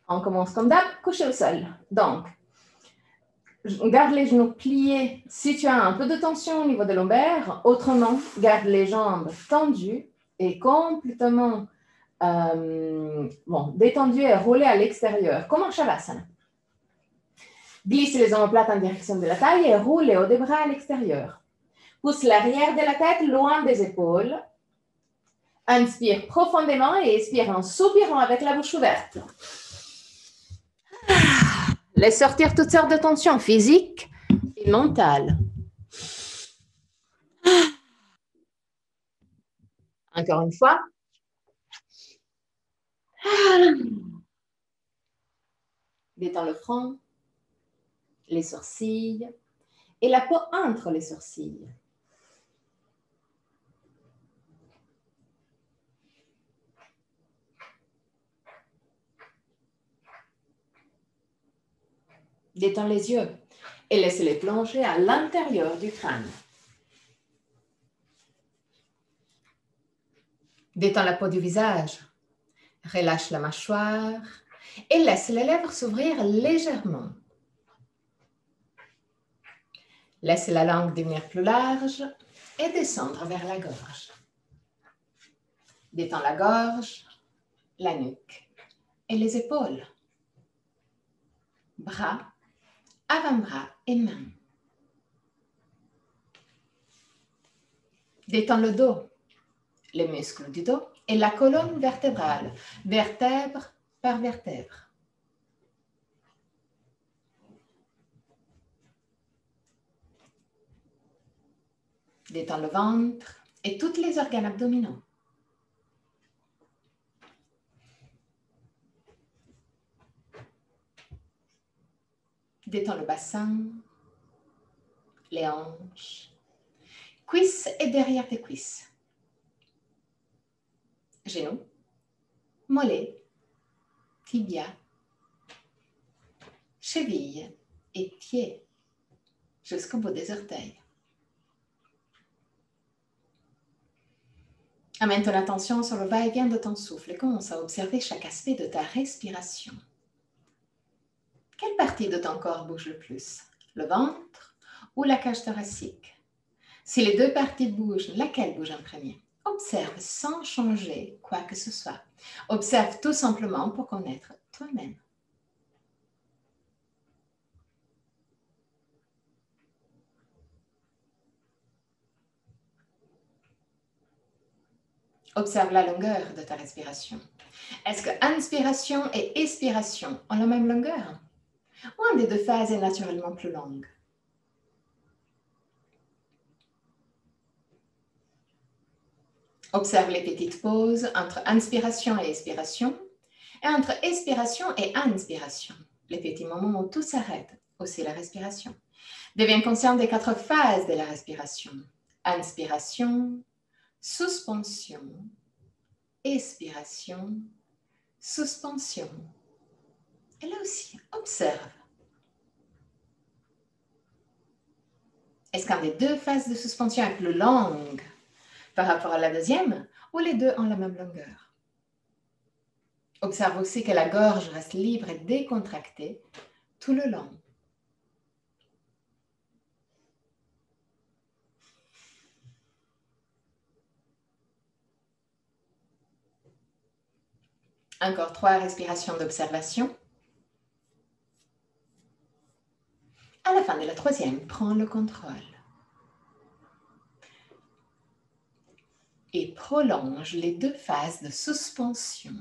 On commence comme d'hab, couché au sol. Donc, garde les genoux pliés si tu as un peu de tension au niveau des lombaires. Autrement, garde les jambes tendues et complètement détendues et roulées à l'extérieur, comme en Shavasana. Glisse les omoplates en direction de la taille et roule les hauts des bras à l'extérieur. Pousse l'arrière de la tête loin des épaules. Inspire profondément et expire en soupirant avec la bouche ouverte. Laisse sortir toutes sortes de tensions physiques et mentales. Encore une fois. Détends le front, les sourcils et la peau entre les sourcils. Détends les yeux et laisse-les plonger à l'intérieur du crâne. Détends la peau du visage. Relâche la mâchoire et laisse les lèvres s'ouvrir légèrement. Laisse la langue devenir plus large et descendre vers la gorge. Détends la gorge, la nuque et les épaules. Bras, avant-bras et mains. Détends le dos, les muscles du dos et la colonne vertébrale, vertèbre par vertèbre. Détends le ventre et tous les organes abdominaux. Détends le bassin, les hanches, cuisses et derrière tes cuisses. Genoux, mollets, tibia, chevilles et pieds jusqu'au bout des orteils. Amène ton attention sur le va-et-vient de ton souffle et commence à observer chaque aspect de ta respiration. Quelle partie de ton corps bouge le plus? Le ventre ou la cage thoracique? Si les deux parties bougent, laquelle bouge en premier? Observe sans changer quoi que ce soit. Observe tout simplement pour connaître toi-même. Observe la longueur de ta respiration. Est-ce que inspiration et expiration ont la même longueur? Ou une des deux phases est naturellement plus longue? Observe les petites pauses entre inspiration et expiration, et entre expiration et inspiration, les petits moments où tout s'arrête, aussi la respiration. Deviens conscient des 4 phases de la respiration. Inspiration, suspension, expiration, suspension. Et là aussi, observe. Est-ce qu'une des deux phases de suspension est plus longue par rapport à la deuxième, ou les deux ont la même longueur? Observe aussi que la gorge reste libre et décontractée tout le long. Encore 3 respirations d'observation. À la fin de la 3e, prends le contrôle. Et prolonge les 2 phases de suspension.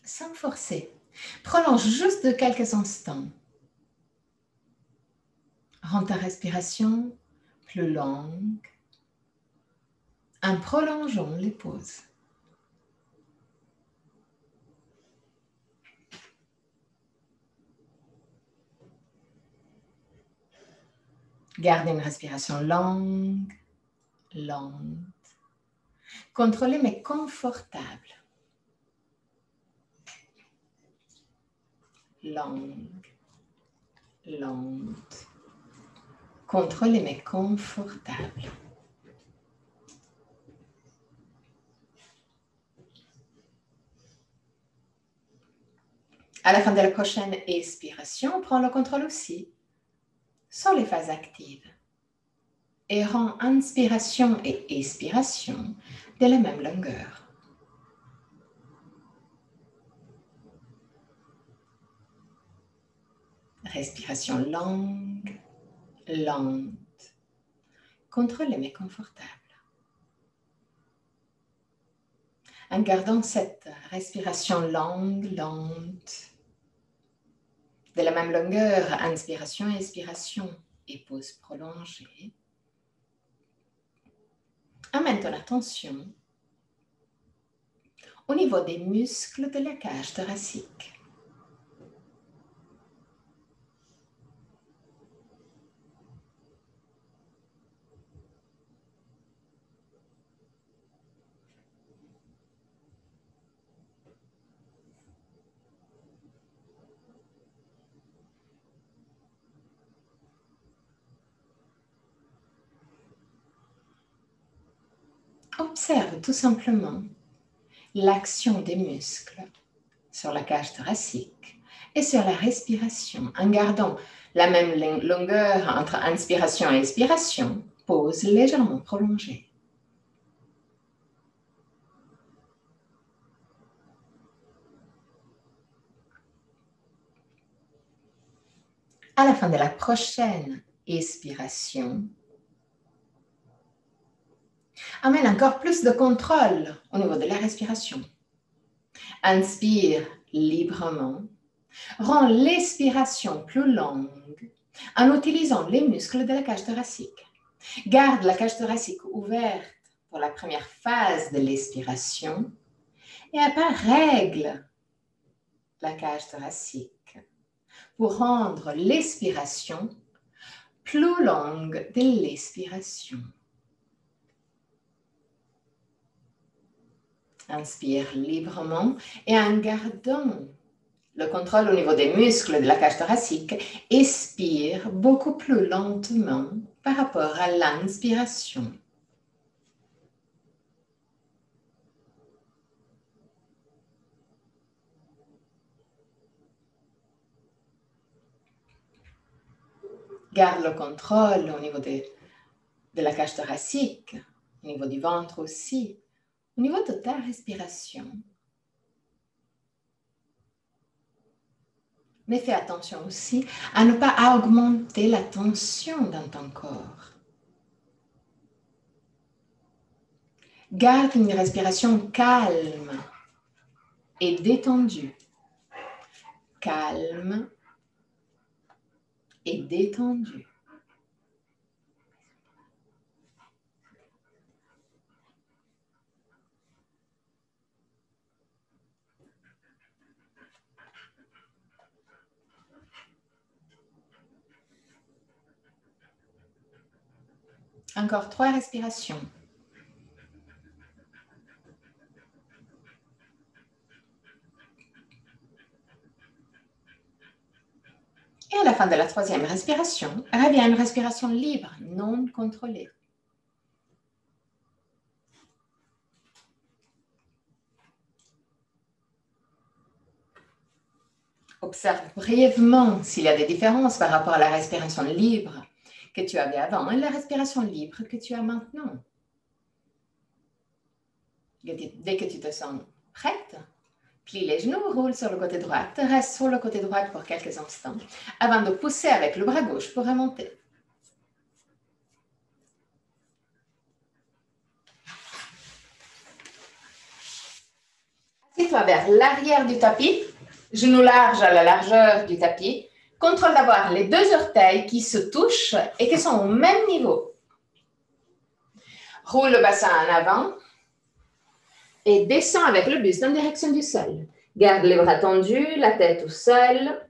Sans forcer. Prolonge juste de quelques instants. Rends ta respiration plus longue en prolongeant les pauses. Garde une respiration longue, lente, contrôlée mais confortable. Longue, lente. Contrôlée mais confortable. À la fin de la prochaine expiration, prends le contrôle aussi sur les phases actives et rends inspiration et expiration de la même longueur. Respiration longue, lente, contrôlée mais confortable. En gardant cette respiration longue, lente, de la même longueur, inspiration et expiration, et pause prolongée. Amène ton attention au niveau des muscles de la cage thoracique. Observe tout simplement l'action des muscles sur la cage thoracique et sur la respiration en gardant la même longueur entre inspiration et expiration, pause légèrement prolongée. À la fin de la prochaine expiration, amène encore plus de contrôle au niveau de la respiration. Inspire librement. Rends l'expiration plus longue en utilisant les muscles de la cage thoracique. Garde la cage thoracique ouverte pour la première phase de l'expiration et après règle la cage thoracique pour rendre l'expiration plus longue de l'expiration. Inspire librement et en gardant le contrôle au niveau des muscles de la cage thoracique, expire beaucoup plus lentement par rapport à l'inspiration. Garde le contrôle au niveau de la cage thoracique, au niveau du ventre aussi, au niveau de ta respiration. Mais fais attention aussi à ne pas augmenter la tension dans ton corps. Garde une respiration calme et détendue. Calme et détendue. Encore 3 respirations. Et à la fin de la 3e respiration, reviens à une respiration libre, non contrôlée. Observe brièvement s'il y a des différences par rapport à la respiration libre que tu avais avant et la respiration libre que tu as maintenant. Dès que tu te sens prête, plie les genoux, roule sur le côté droit, reste sur le côté droit pour quelques instants avant de pousser avec le bras gauche pour remonter. Assieds-toi vers l'arrière du tapis, genoux larges à la largeur du tapis. Contrôle d'avoir les 2 orteils qui se touchent et qui sont au même niveau. Roule le bassin en avant et descends avec le buste en direction du sol. Garde les bras tendus, la tête au sol.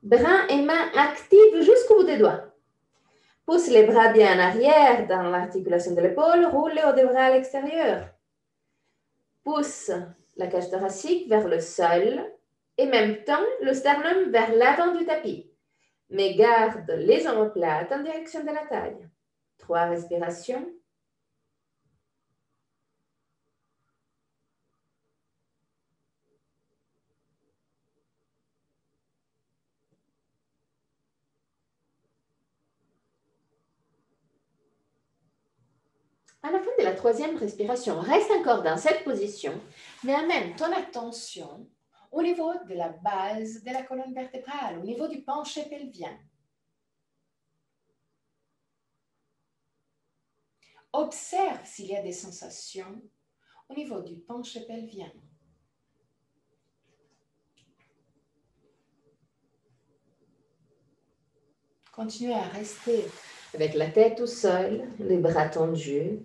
Bras et mains actives jusqu'au bout des doigts. Pousse les bras bien en arrière dans l'articulation de l'épaule. Roule les hauts des bras à l'extérieur. Pousse la cage thoracique vers le sol. Et même temps, le sternum vers l'avant du tapis. Mais garde les omoplates en direction de la taille. 3 respirations. À la fin de la 3e respiration, reste encore dans cette position, mais amène ton attention au niveau de la base de la colonne vertébrale, au niveau du penché pelvien. Observe s'il y a des sensations au niveau du penché pelvien. Continue à rester avec la tête au sol, les bras tendus.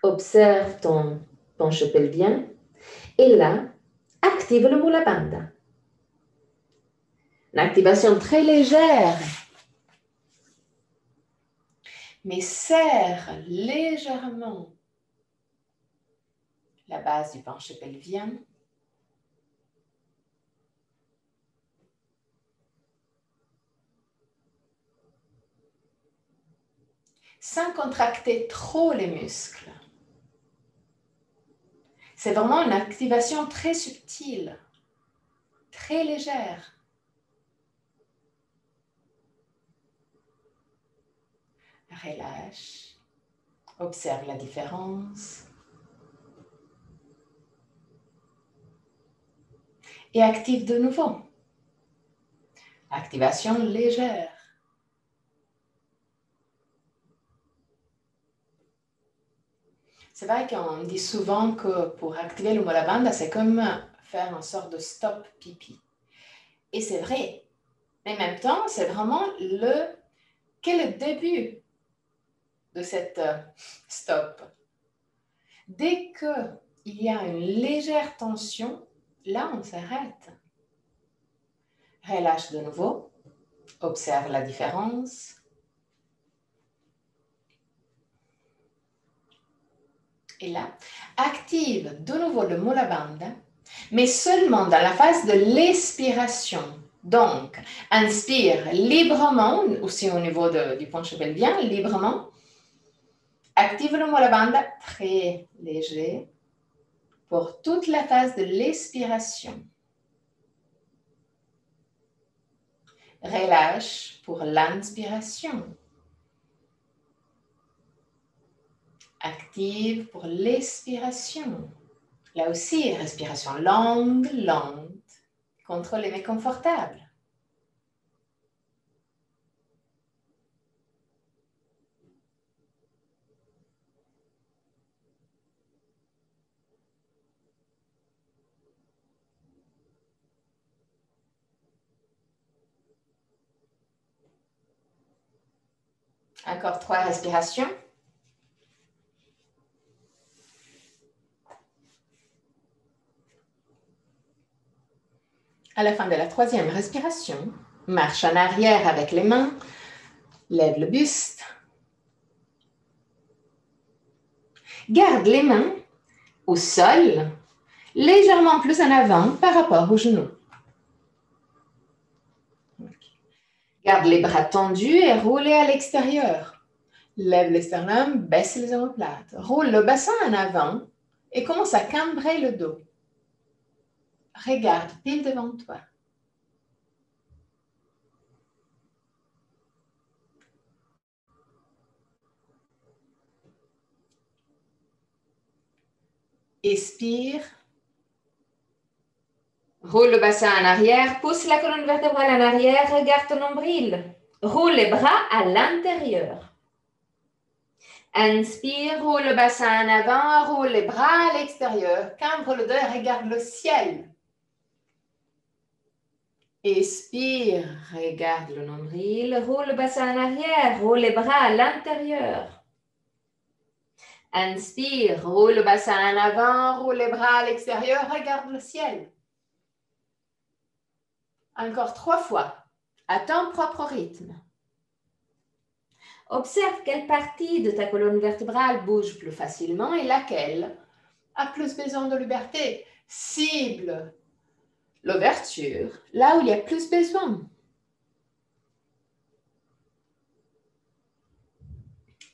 Observe ton penché pelvien et là, active le Mula Bandha. Une activation très légère, mais serre légèrement la base du penché pelvien. Sans contracter trop les muscles. C'est vraiment une activation très subtile, très légère. Relâche, observe la différence. Et active de nouveau. Activation légère. C'est vrai qu'on dit souvent que pour activer le Mula Bandha, c'est comme faire une sorte de stop pipi. Et c'est vrai. Mais en même temps, c'est vraiment le début de cette stop. Dès qu'il y a une légère tension, là, on s'arrête. Relâche de nouveau. Observe la différence. Et là, active de nouveau le Mula Bandha, mais seulement dans la phase de l'expiration. Donc, inspire librement, aussi au niveau du penché pelvien, librement. Active le Mula Bandha, très léger, pour toute la phase de l'expiration. Relâche pour l'inspiration. Active pour l'expiration. Là aussi, respiration longue, lente, contrôlée mais confortable. Encore 3 respirations. À la fin de la 3e respiration, marche en arrière avec les mains, lève le buste. Garde les mains au sol, légèrement plus en avant par rapport aux genoux. Garde les bras tendus et roulez à l'extérieur. Lève les sternums, baisse les omoplates. Roule le bassin en avant et commence à cambrer le dos. Regarde pile devant toi. Expire. Roule le bassin en arrière, pousse la colonne vertébrale en arrière, regarde ton nombril. Roule les bras à l'intérieur. Inspire, roule le bassin en avant, roule les bras à l'extérieur. Cambre le dos et regarde le ciel. Expire, regarde le nombril, roule le bassin en arrière, roule les bras à l'intérieur. Inspire, roule le bassin en avant, roule les bras à l'extérieur, regarde le ciel. Encore 3 fois, à ton propre rythme. Observe quelle partie de ta colonne vertébrale bouge plus facilement et laquelle a plus besoin de liberté. Cible l'ouverture là où il y a plus besoin.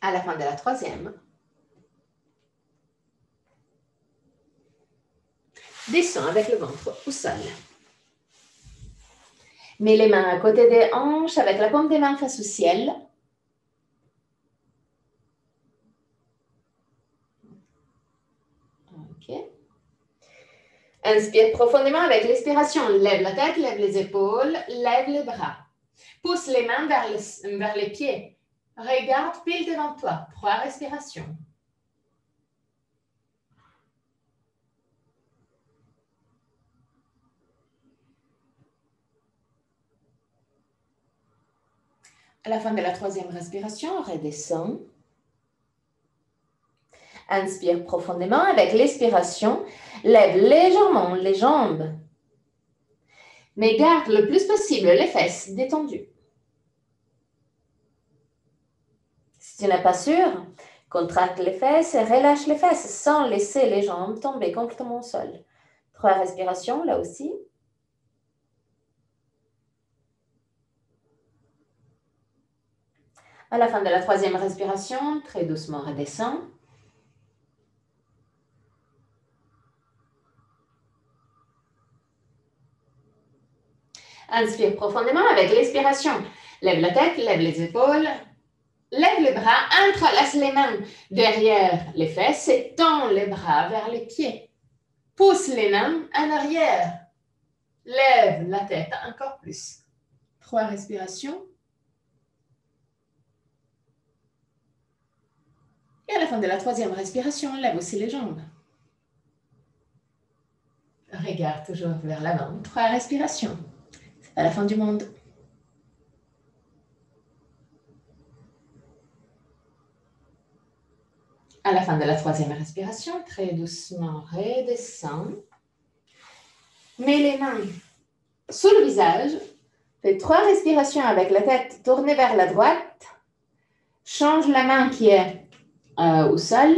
À la fin de la troisième, descends avec le ventre au sol. Mets les mains à côté des hanches avec la paume des mains face au ciel. Ok. Inspire profondément avec l'expiration. Lève la tête, lève les épaules, lève les bras. Pousse les mains vers les pieds. Regarde pile devant toi. 3 respirations. À la fin de la troisième respiration, redescends. Inspire profondément avec l'expiration. Lève légèrement les jambes. Mais garde le plus possible les fesses détendues. Si tu n'es pas sûr, contracte les fesses et relâche les fesses sans laisser les jambes tomber complètement au sol. 3 respirations là aussi. À la fin de la troisième respiration, très doucement redescends. Inspire profondément avec l'expiration. Lève la tête, lève les épaules, lève les bras, entrelace les mains derrière les fesses et tends les bras vers les pieds. Pousse les mains en arrière. Lève la tête encore plus. 3 respirations. Et à la fin de la troisième respiration, lève aussi les jambes. Regarde toujours vers l'avant. 3 respirations. C'est pas la fin du monde. À la fin de la troisième respiration, très doucement, redescends. Mets les mains sous le visage. Fais 3 respirations avec la tête tournée vers la droite. Change la main qui est au sol.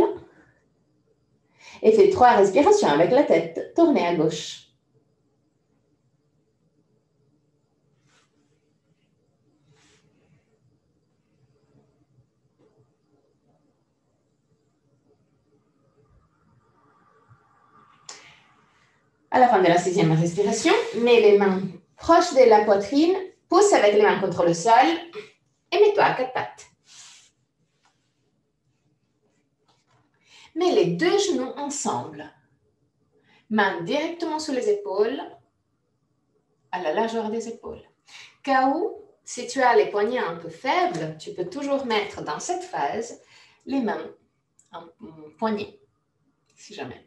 Et fais 3 respirations avec la tête tournée à gauche. À la fin de la 6e respiration, mets les mains proches de la poitrine, pousse avec les mains contre le sol et mets-toi à 4 pattes. Mets les 2 genoux ensemble. Mains directement sous les épaules, à la largeur des épaules. Cas où, si tu as les poignets un peu faibles, tu peux toujours mettre dans cette phase les mains en poignets, si jamais.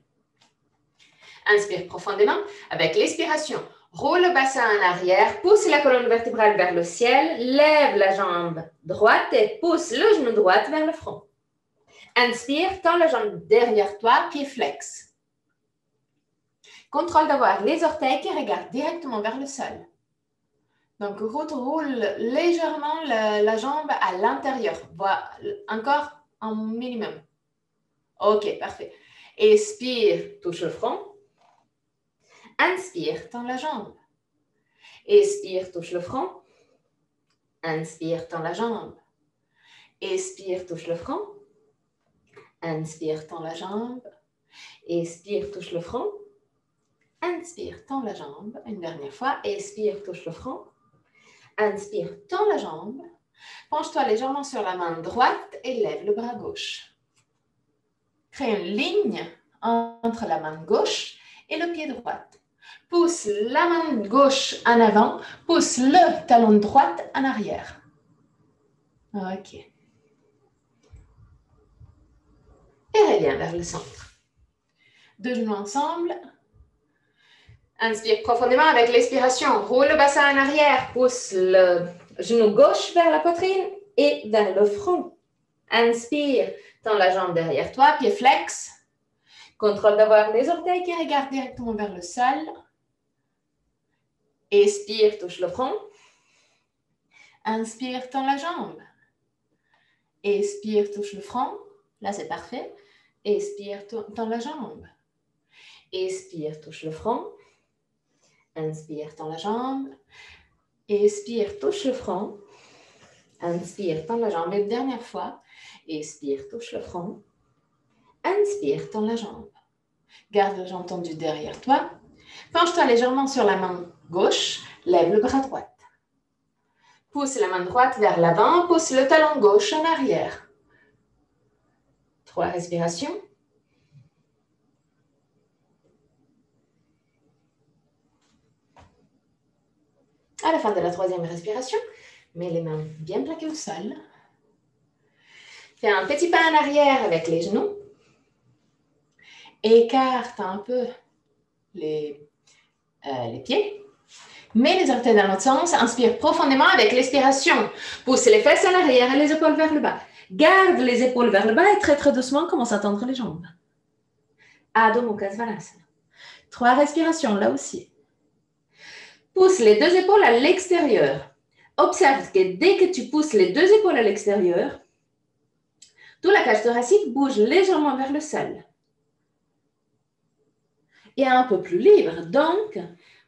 Inspire profondément avec l'expiration. Roule le bassin en arrière, pousse la colonne vertébrale vers le ciel, lève la jambe droite et pousse le genou droit vers le front. Inspire, tends la jambe derrière toi, pied flex. Contrôle d'avoir les orteils qui regardent directement vers le sol. Donc, roule légèrement la jambe à l'intérieur. Voilà, encore un minimum. Ok, parfait. Expire, touche le front. Inspire, tends la jambe. Expire, touche le front. Inspire, tends la jambe. Expire, touche le front. Inspire, tends la jambe. Expire, touche le front. Inspire, tends la jambe. Une dernière fois. Expire, touche le front. Inspire, tends la jambe. Penche-toi légèrement sur la main droite et lève le bras gauche. Crée une ligne entre la main gauche et le pied droit. Pousse la main gauche en avant. Pousse le talon droit en arrière. Ok. Et reviens vers le centre. 2 genoux ensemble. Inspire profondément avec l'expiration. Roule le bassin en arrière. Pousse le genou gauche vers la poitrine et vers le front. Inspire. Tends la jambe derrière toi. Pied flex. Contrôle d'avoir les orteils qui regardent directement vers le sol. Expire, touche le front. Inspire, tends la jambe. Expire, touche le front. Là, c'est parfait. Expire, tends la jambe. Expire, touche le front. Inspire, tends la jambe. Expire, touche le front. Inspire, tends la jambe. Et dernière fois. Expire, touche le front. Inspire, tends la jambe. Garde la jambe tendue derrière toi. Penche-toi légèrement sur la main gauche. Lève le bras droit. Pousse la main droite vers l'avant. Pousse le talon gauche en arrière. 3 respirations. À la fin de la 3e respiration, mets les mains bien plaquées au sol. Fais un petit pas en arrière avec les genoux. Écarte un peu les pieds. Mets les orteils dans l'autre sens. Inspire profondément avec l'expiration. Pousse les fesses en arrière et les épaules vers le bas. Garde les épaules vers le bas et très très doucement, commence à tendre les jambes. Adho Mukha Svanasana. 3 respirations là aussi. Pousse les 2 épaules à l'extérieur. Observe que dès que tu pousses les 2 épaules à l'extérieur, toute la cage thoracique bouge légèrement vers le sol. Et un peu plus libre. Donc,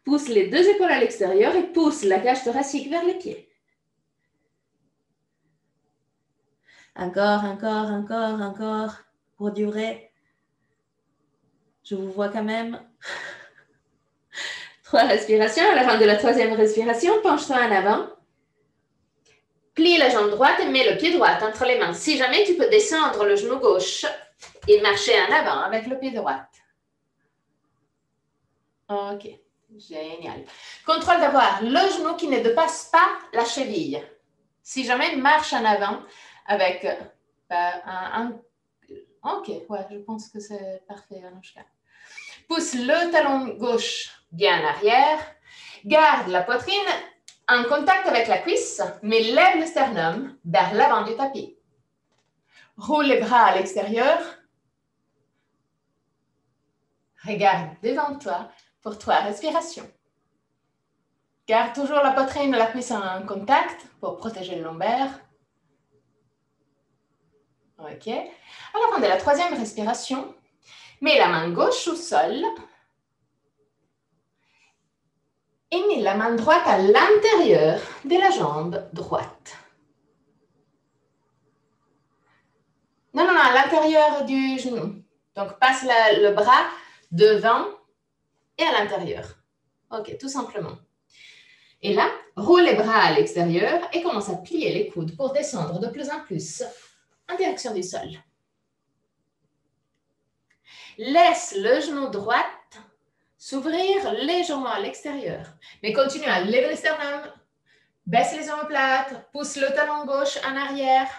pousse les 2 épaules à l'extérieur et pousse la cage thoracique vers les pieds. Encore, encore, encore, encore. Pour durer. Je vous vois quand même. 3 respirations. À la fin de la 3e respiration, penche-toi en avant. Plie la jambe droite et mets le pied droit entre les mains. Si jamais, tu peux descendre le genou gauche et marcher en avant avec le pied droit. Ok, génial. Contrôle d'avoir le genou qui ne dépasse pas la cheville. Si jamais, marche en avant avec Ok, ouais, je pense que c'est parfait, Anushka. Pousse le talon gauche bien en arrière. Garde la poitrine en contact avec la cuisse, mais lève le sternum vers l'avant du tapis. Roule les bras à l'extérieur. Regarde devant toi pour 3 respirations. Garde toujours la poitrine et la cuisse en contact pour protéger le lombaire. Ok. À la fin de la 3e respiration, mets la main gauche au sol et mets la main droite à l'intérieur de la jambe droite. Non, à l'intérieur du genou. Donc, passe le bras devant et à l'intérieur. Ok, tout simplement. Et là, roule les bras à l'extérieur et commence à plier les coudes pour descendre de plus en plus en direction du sol. Laisse le genou droit s'ouvrir légèrement à l'extérieur. Mais continue à lever le sternum, baisse les omoplates, pousse le talon gauche en arrière.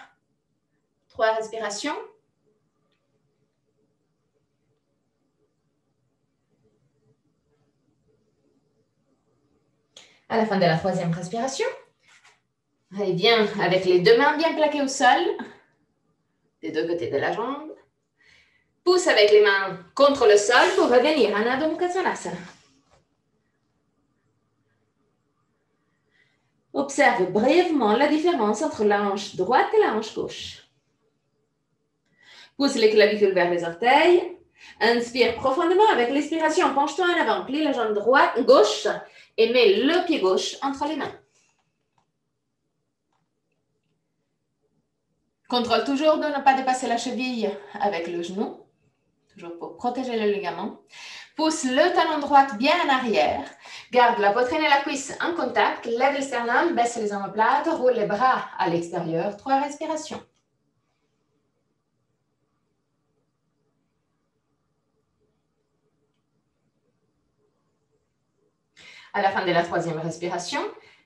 3 respirations. À la fin de la 3e respiration, allez bien avec les 2 mains bien plaquées au sol, des 2 côtés de la jambe. Pousse avec les mains contre le sol pour revenir en Adho Mukha Svanasana. Observe brièvement la différence entre la hanche droite et la hanche gauche. Pousse les clavicules vers les orteils. Inspire profondément avec l'expiration. Penche-toi en avant. Plie la jambe gauche et mets le pied gauche entre les mains. Contrôle toujours de ne pas dépasser la cheville avec le genou. Toujours pour protéger le ligament. Pousse le talon droit bien en arrière. Garde la poitrine et la cuisse en contact. Lève le sternum, baisse les omoplates, roule les bras à l'extérieur. 3 respirations. À la fin de la 3e respiration,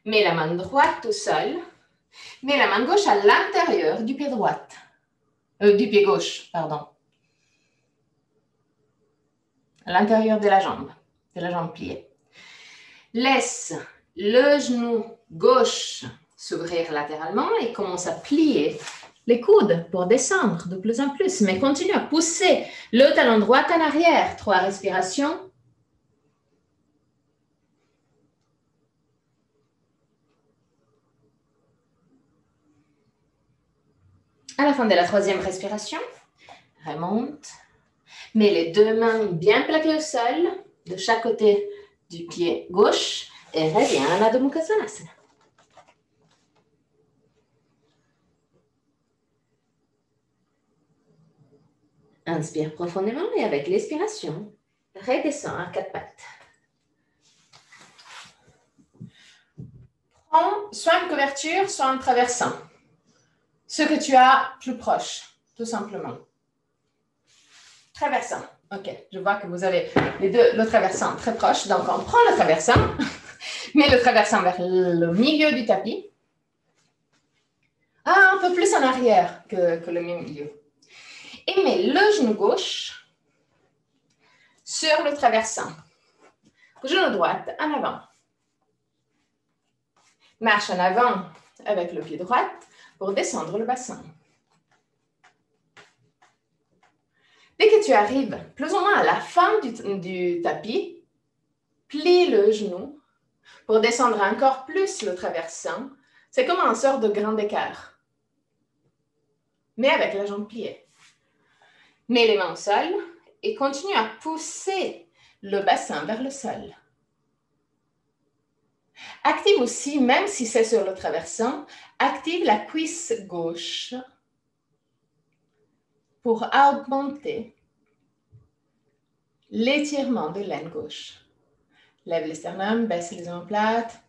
mets la main droite au sol. Mets la main gauche à l'intérieur du pied droit. Du pied gauche, pardon. À l'intérieur de la jambe pliée. Laisse le genou gauche s'ouvrir latéralement et commence à plier les coudes pour descendre de plus en plus. Mais continue à pousser le talon droit en arrière. 3 respirations. À la fin de la 3e respiration, remonte. Mets les deux mains bien plaquées au sol, de chaque côté du pied gauche, et reviens à Adho Mukha Svanasana. Inspire profondément et avec l'expiration, redescends à quatre pattes. Prends soit une couverture, soit un traversant. Ce que tu as plus proche, tout simplement. Traversant. Ok, je vois que vous avez les deux, le traversant très proche. Donc, on prend le traversant, met le traversant vers le milieu du tapis. Un peu plus en arrière que le milieu. Et mets le genou gauche sur le traversant. Genou droit en avant. Marche en avant avec le pied droit pour descendre le bassin. Dès que tu arrives plus ou moins à la fin du tapis, plie le genou pour descendre encore plus le traversant. C'est comme un sort de grand écart, mais avec la jambe pliée. Mets les mains au sol et continue à pousser le bassin vers le sol. Active aussi, même si c'est sur le traversant, active la cuisse gauche pour augmenter l'étirement de l'aine gauche. Lève les sternums, baisse les omoplates.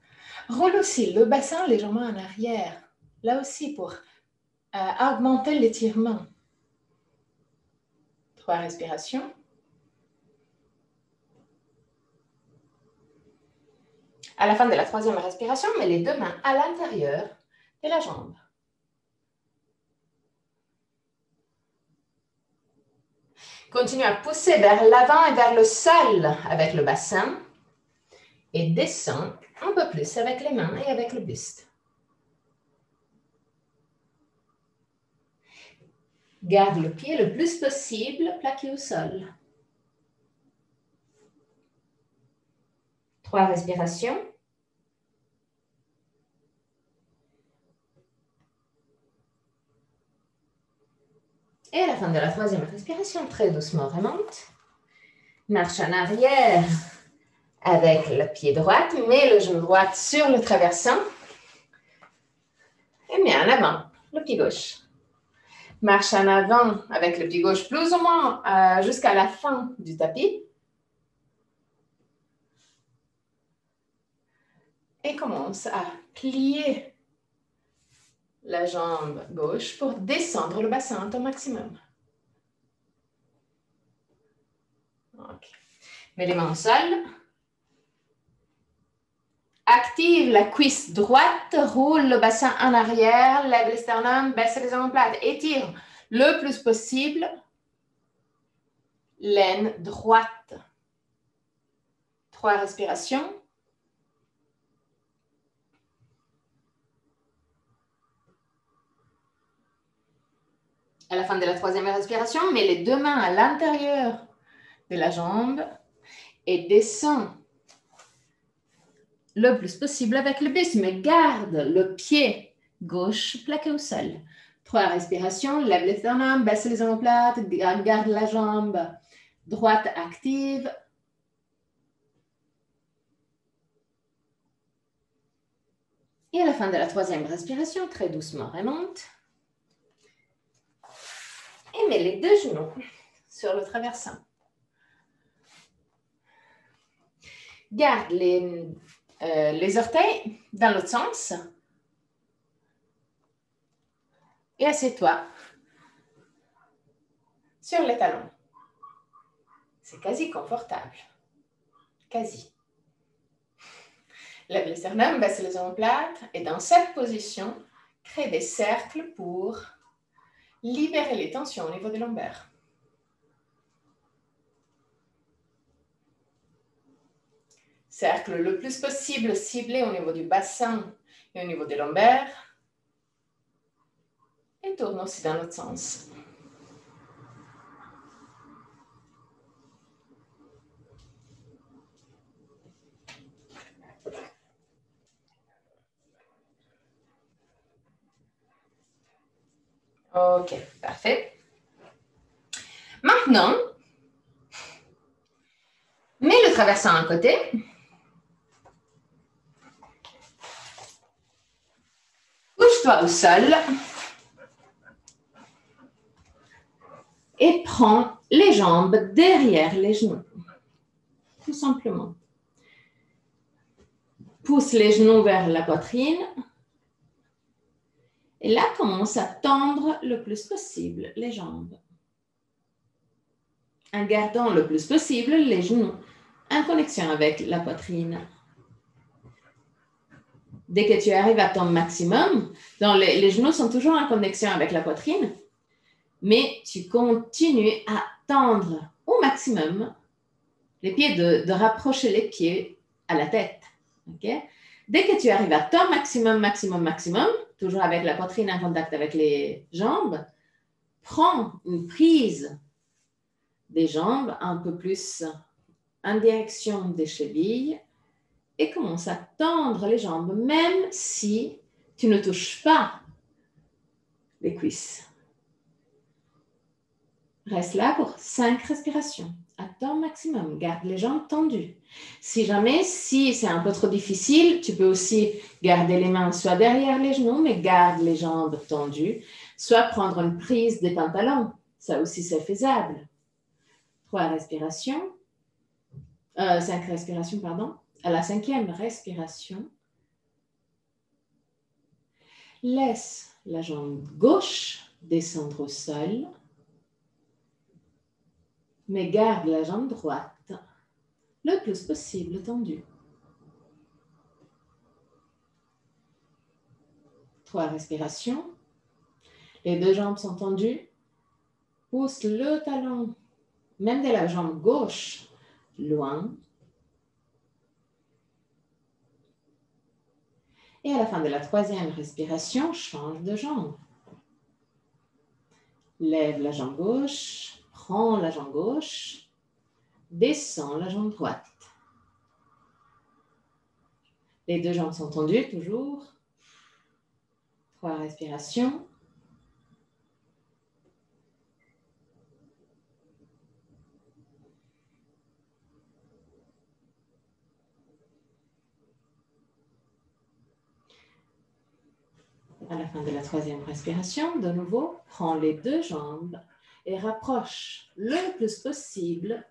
Roule aussi le bassin légèrement en arrière, là aussi pour augmenter l'étirement. 3 respirations. À la fin de la 3e respiration, mets les deux mains à l'intérieur de la jambe. Continue à pousser vers l'avant et vers le sol avec le bassin et descends un peu plus avec les mains et avec le buste. Garde le pied le plus possible plaqué au sol. 3 respirations. Et à la fin de la 3e respiration, très doucement remonte. Marche en arrière avec le pied droit, mets le genou droit sur le traversant et mets en avant le pied gauche. Marche en avant avec le pied gauche plus ou moins jusqu'à la fin du tapis. Et commence à plier la jambe gauche pour descendre le bassin au maximum. Okay. Mets les mains au sol. Active la cuisse droite, roule le bassin en arrière, lève les sternums, baisse les omoplates, étire le plus possible l'aine droite. 3 respirations. À la fin de la 3e respiration, mets les deux mains à l'intérieur de la jambe et descends le plus possible avec le buste, mais garde le pied gauche plaqué au sol. 3 respirations, lève les sternums, baisse les omoplates, garde la jambe droite active. Et à la fin de la 3e respiration, très doucement remonte. Et mets les deux genoux sur le traversant. Garde les orteils dans l'autre sens. Et assieds-toi sur les talons. C'est quasi confortable. Quasi. Lève les sternums, baisse les omoplates. Et dans cette position, crée des cercles pour libérer les tensions au niveau des lombaires. Cercle le plus possible ciblé au niveau du bassin et au niveau des lombaires. Et tourne aussi dans l'autre sens. Ok, parfait. Maintenant, traversant un côté. Couche-toi au sol. Et prends les jambes derrière les genoux. Tout simplement. Pousse les genoux vers la poitrine. Et là, commence à tendre le plus possible les jambes. En gardant le plus possible les genoux en connexion avec la poitrine. Dès que tu arrives à ton maximum, les genoux sont toujours en connexion avec la poitrine, mais tu continues à tendre au maximum les pieds, de rapprocher les pieds à la tête. Okay? Dès que tu arrives à ton maximum, toujours avec la poitrine en contact avec les jambes, prends une prise des jambes un peu plus en direction des chevilles et commence à tendre les jambes, même si tu ne touches pas les cuisses. Reste là pour 5 respirations. À ton maximum, garde les jambes tendues. Si c'est un peu trop difficile, tu peux aussi garder les mains soit derrière les genoux, mais garde les jambes tendues, soit prendre une prise des pantalons. Ça aussi, c'est faisable. 5 respirations, pardon. À la 5e respiration, laisse la jambe gauche descendre au sol, mais garde la jambe droite le plus possible tendue. 3 respirations. Les 2 jambes sont tendues. Pousse le talon, même de la jambe gauche, loin. Et à la fin de la 3e respiration, change de jambe. Lève la jambe gauche, prends la jambe gauche, descends la jambe droite. Les 2 jambes sont tendues, toujours. 3 respirations. À la fin de la 3e respiration, de nouveau, prends les 2 jambes et rapproche le plus possible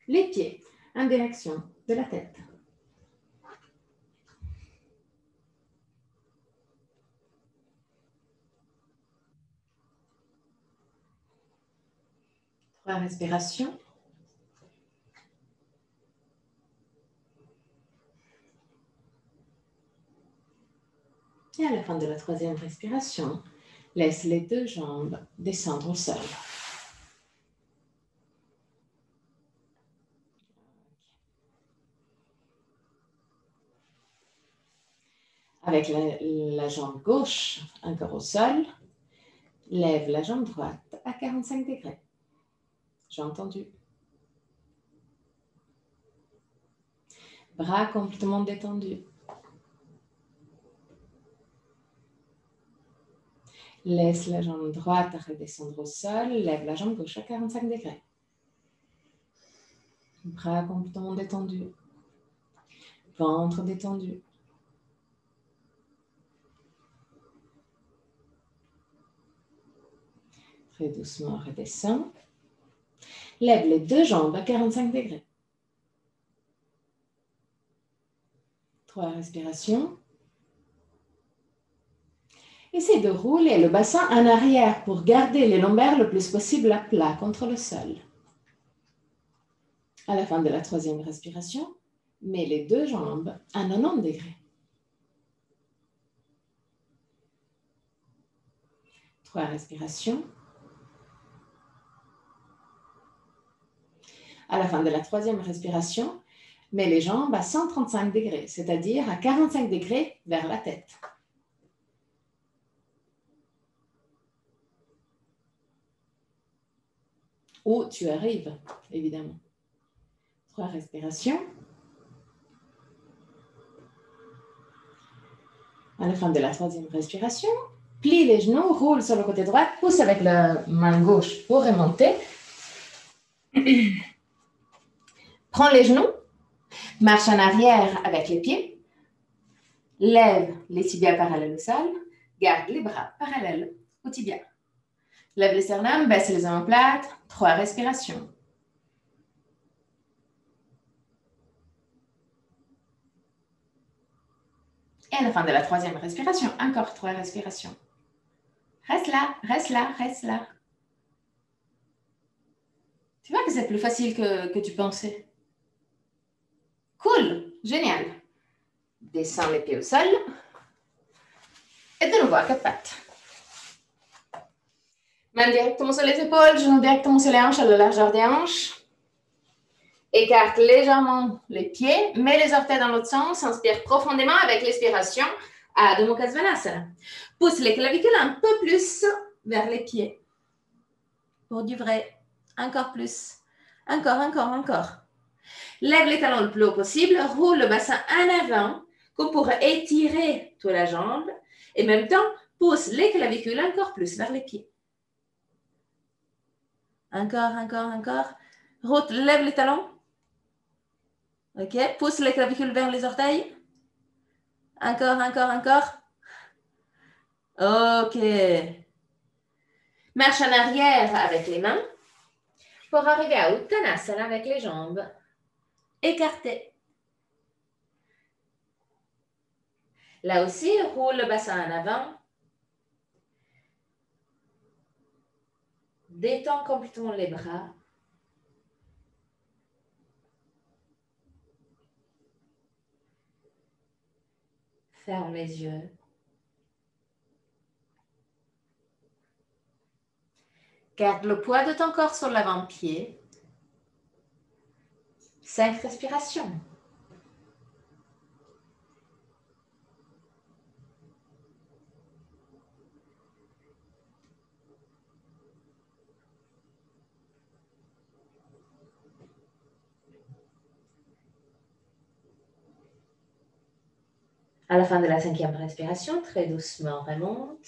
les pieds en direction de la tête. Trois respirations. Et à la fin de la 3e respiration, laisse les 2 jambes descendre au sol. Avec la jambe gauche encore au sol, lève la jambe droite à 45 degrés. J'ai entendu. Bras complètement détendus. Laisse la jambe droite redescendre au sol. Lève la jambe gauche à 45 degrés. Bras complètement détendus. Ventre détendu. Très doucement, redescends. Lève les 2 jambes à 45 degrés. 3 respirations. Essaye de rouler le bassin en arrière pour garder les lombaires le plus possible à plat contre le sol. À la fin de la 3e respiration, mets les 2 jambes à 90 degrés. 3 respirations. À la fin de la 3e respiration, mets les jambes à 135 degrés, c'est-à-dire à 45 degrés vers la tête. Où tu arrives, évidemment. 3 respirations. À la fin de la 3e respiration, plie les genoux, roule sur le côté droit, pousse avec la main gauche pour remonter. Prends les genoux, marche en arrière avec les pieds, lève les tibias parallèles au sol, garde les bras parallèles aux tibias. Lève les sternums, baisse les omoplates, 3 respirations. Et à la fin de la 3e respiration, encore 3 respirations. Reste là, reste là, reste là. Tu vois que c'est plus facile que tu pensais. Cool, génial. Descends les pieds au sol. Et de nouveau à 4 pattes. Main directement sur les épaules, genoux directement sur les hanches à la largeur des hanches. Écarte légèrement les pieds, mets les orteils dans l'autre sens, inspire profondément avec l'expiration à Adho Mukha Svanasana. Pousse les clavicules un peu plus vers les pieds. Pour du vrai. Encore plus. Encore, encore, encore. Lève les talons le plus haut possible, roule le bassin en avant, comme pour étirer toute la jambe. Et en même temps, pousse les clavicules encore plus vers les pieds. Encore, encore, encore. Route, lève les talons. OK. Pousse les clavicules vers les orteils. Encore, encore, encore. OK. Marche en arrière avec les mains pour arriver à Uttanasana avec les jambes écartées. Là aussi, roule le bassin en avant. Détends complètement les bras. Ferme les yeux. Garde le poids de ton corps sur l'avant-pied. 5 respirations. À la fin de la 5e respiration, très doucement, remonte.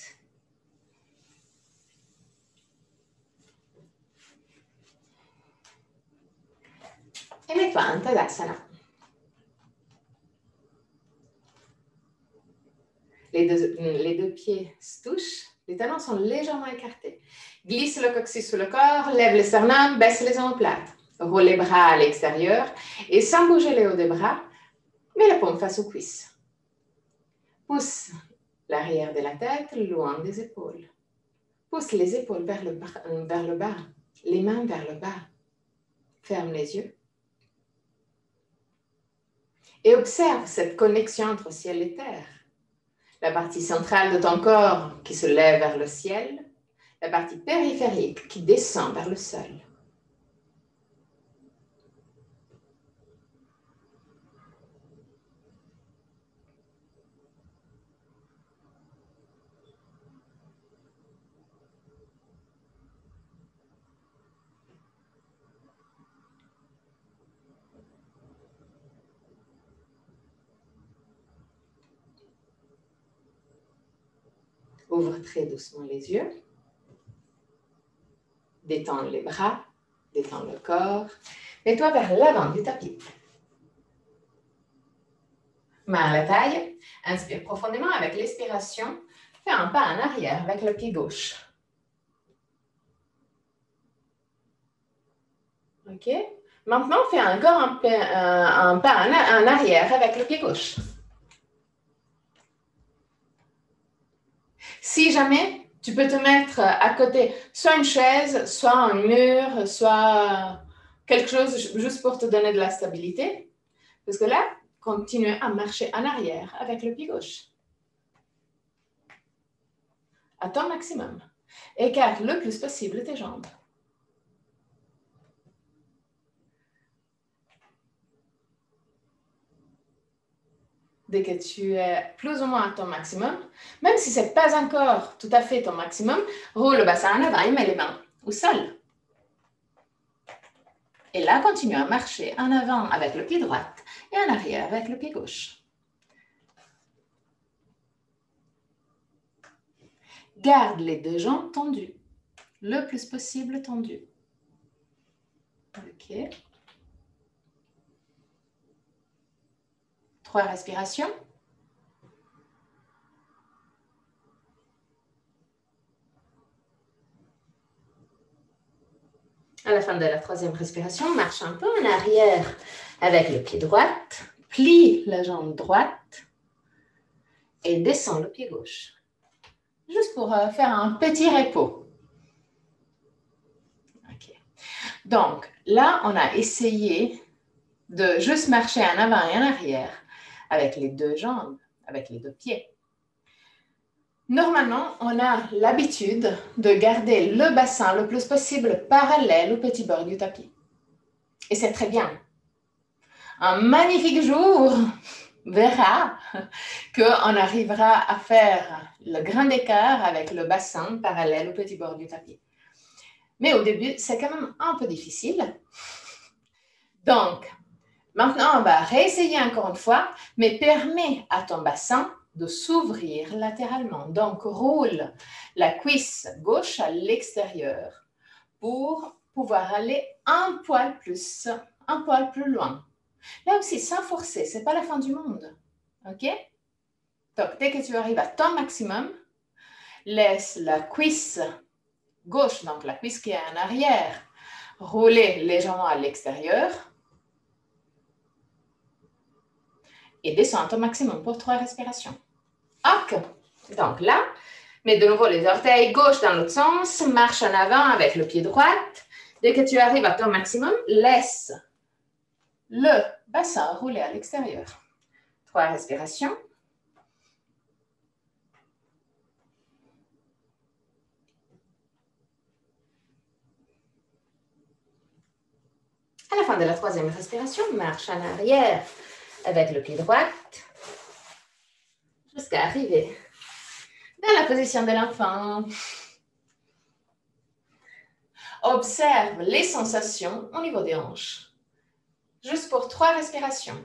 Et mets-toi en Tadasana. Les deux pieds se touchent, les talons sont légèrement écartés. Glisse le coccyx sous le corps, lève les sternums, baisse les omoplates. Roule les bras à l'extérieur et sans bouger les hauts des bras, mets la paume face aux cuisses. Pousse l'arrière de la tête loin des épaules. Pousse les épaules vers le bas, les mains vers le bas. Ferme les yeux. Et observe cette connexion entre ciel et terre. La partie centrale de ton corps qui se lève vers le ciel, la partie périphérique qui descend vers le sol. Ouvre très doucement les yeux. Détends les bras, détends le corps. Mets-toi vers l'avant du tapis. Main à la taille. Inspire profondément avec l'expiration. Fais un pas en arrière avec le pied gauche. OK? Maintenant, fais encore un pas en arrière avec le pied gauche. Si jamais, tu peux te mettre à côté soit une chaise, soit un mur, soit quelque chose juste pour te donner de la stabilité. Parce que là, continue à marcher en arrière avec le pied gauche. À ton maximum. Écarte le plus possible tes jambes. Dès que tu es plus ou moins à ton maximum, même si ce n'est pas encore tout à fait ton maximum, roule le bassin en avant et mets les mains au sol. Et là, continue à marcher en avant avec le pied droit et en arrière avec le pied gauche. Garde les deux jambes tendues, le plus possible tendues. OK. 3 respirations. À la fin de la 3e respiration, marche un peu en arrière avec le pied droit, plie la jambe droite et descend le pied gauche. Juste pour faire un petit repos. Okay. Donc, là, on a essayé de juste marcher en avant et en arrière avec les 2 jambes, avec les 2 pieds. Normalement, on a l'habitude de garder le bassin le plus possible parallèle au petit bord du tapis. Et c'est très bien. Un magnifique jour verra qu'on arrivera à faire le grand écart avec le bassin parallèle au petit bord du tapis. Mais au début, c'est quand même un peu difficile. Donc, maintenant, on va réessayer encore une fois, mais permets à ton bassin de s'ouvrir latéralement. Donc, roule la cuisse gauche à l'extérieur pour pouvoir aller un poil plus loin. Là aussi, sans forcer, ce n'est pas la fin du monde. OK? Donc, dès que tu arrives à ton maximum, laisse la cuisse gauche, donc la cuisse qui est en arrière, rouler légèrement à l'extérieur. Et descends au maximum pour 3 respirations. OK. Donc là, mets de nouveau les orteils gauche dans l'autre sens, marche en avant avec le pied droit. Dès que tu arrives à ton maximum, laisse le bassin rouler à l'extérieur. 3 respirations. À la fin de la 3e respiration, marche en arrière avec le pied droit jusqu'à arriver dans la position de l'enfant. Observe les sensations au niveau des hanches. Juste pour 3 respirations.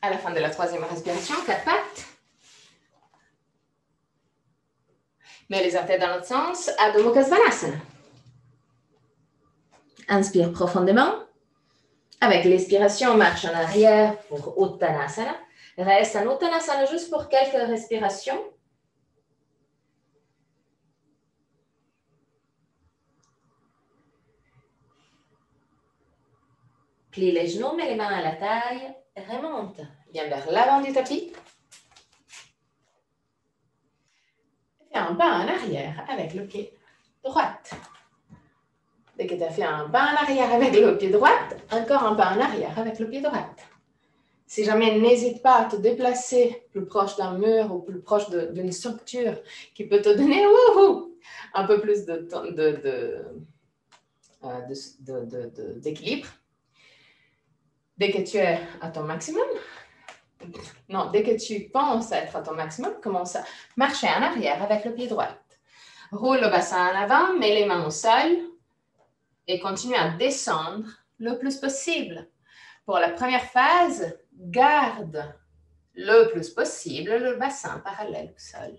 À la fin de la 3e respiration, 4 pattes. Mets les orteils dans l'autre sens, Adho Mukha Svanasana. Inspire profondément. Avec l'expiration, marche en arrière pour Uttanasana. Reste en Uttanasana juste pour quelques respirations. Plie les genoux, mets les mains à la taille. Remonte. Viens vers l'avant du tapis. Fais un pas en arrière avec le pied droit. Dès que tu as fait un pas en arrière avec le pied droit, encore un pas en arrière avec le pied droit. Si jamais, n'hésite pas à te déplacer plus proche d'un mur ou plus proche d'une structure qui peut te donner un peu plus d'équilibre. Dès que tu es à ton maximum, dès que tu penses être à ton maximum, commence à marcher en arrière avec le pied droit. Roule le bassin en avant, mets les mains au sol et continue à descendre le plus possible. Pour la première phase, garde le plus possible le bassin parallèle au sol.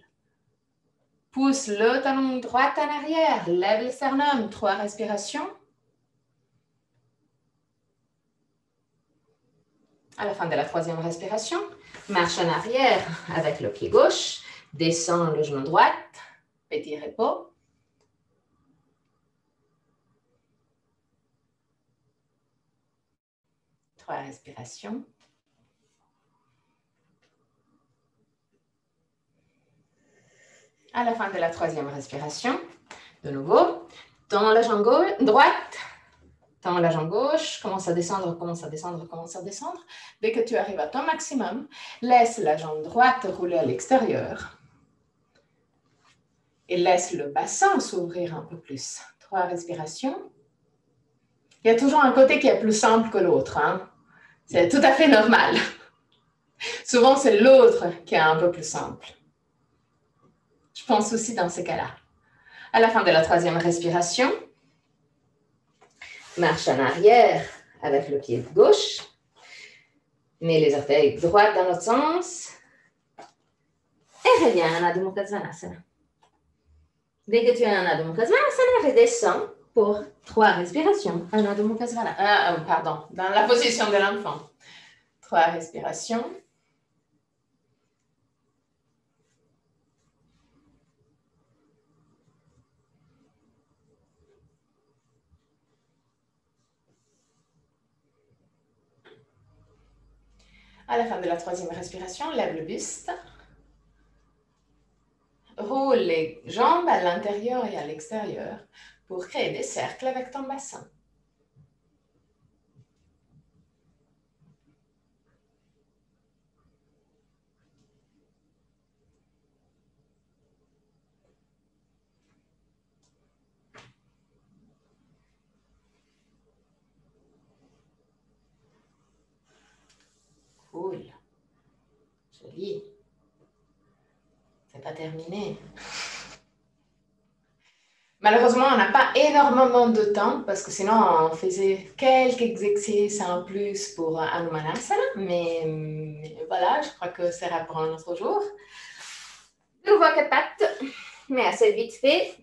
Pousse le talon droit en arrière, lève le sternum, 3 respirations. À la fin de la 3e respiration, marche en arrière avec le pied gauche, descends le genou droit, petit repos. Trois respirations. À la fin de la 3e respiration, de nouveau, tends la jambe droite, tends la jambe gauche, commence à descendre, commence à descendre, commence à descendre. Dès que tu arrives à ton maximum, laisse la jambe droite rouler à l'extérieur. Et laisse le bassin s'ouvrir un peu plus. 3 respirations. Il y a toujours un côté qui est plus simple que l'autre. Hein? C'est tout à fait normal. Souvent, c'est l'autre qui est un peu plus simple. Je pense aussi dans ces cas-là. À la fin de la 3e respiration, marche en arrière avec le pied gauche. Mets les orteils droits dans l'autre sens. Et reviens en Adho Mukha Svanasana. Dès que tu es en Adho Mukha Svanasana, redescends pour 3 respirations en Adho Mukha Svanasana. Pardon, dans la position de l'enfant. 3 respirations. À la fin de la 3e respiration, lève le buste. Roule les jambes à l'intérieur et à l'extérieur pour créer des cercles avec ton bassin. Cool. Joli. C'est pas terminé. Malheureusement, on n'a pas énormément de temps parce que sinon, on faisait quelques exercices en plus pour Anumanasana. Mais voilà, je crois que ça sera pour un autre jour. Je vois 4 pattes, mais assez vite fait.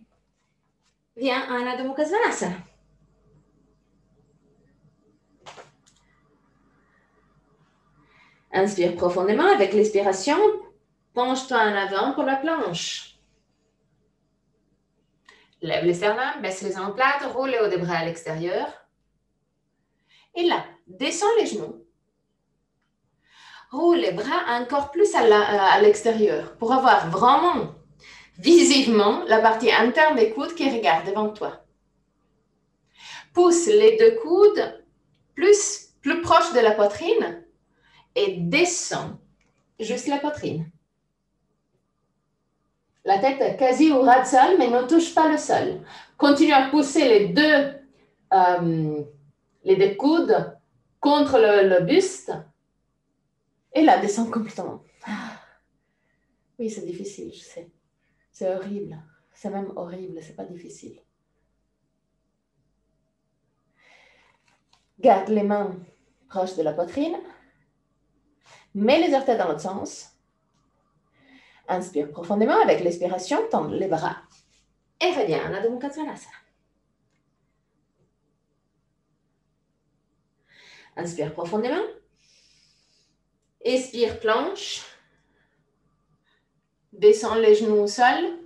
Viens en Adho Mukha Svanasana. Inspire profondément avec l'expiration. Penche-toi en avant pour la planche. Lève les sternums, baisse les omoplates, roule les hauts des bras à l'extérieur. Et là, descends les genoux. Roule les bras encore plus à l'extérieur pour avoir vraiment, visiblement, la partie interne des coudes qui regarde devant toi. Pousse les 2 coudes plus proches de la poitrine et descends juste la poitrine. La tête est quasi au ras du sol, mais ne touche pas le sol. Continue à pousser les deux coudes contre le buste. Et là, descends complètement. Oui, c'est difficile, je sais. C'est horrible. C'est même horrible, c'est pas difficile. Garde les mains proches de la poitrine. Mets les orteils dans l'autre sens. Inspire profondément avec l'expiration, tends les bras. Et reviens en Adho Mukha Svanasana. Inspire profondément. Expire, planche. Descends les genoux au sol.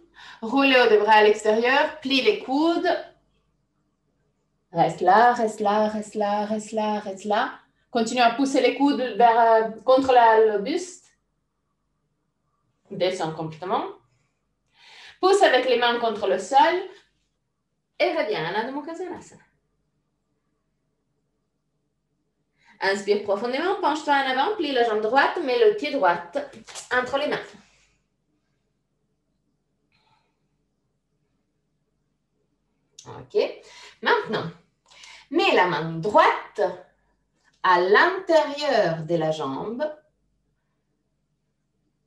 Roule les hauts des bras à l'extérieur. Plie les coudes. Reste là, reste là, reste là, reste là, reste là. Continue à pousser les coudes contre le buste. Descends complètement. Pousse avec les mains contre le sol. Et reviens en Adho Mukha Svanasana. Inspire profondément, penche-toi en avant, plie la jambe droite, mets le pied droit entre les mains. Ok. Maintenant, mets la main droite à l'intérieur de la jambe.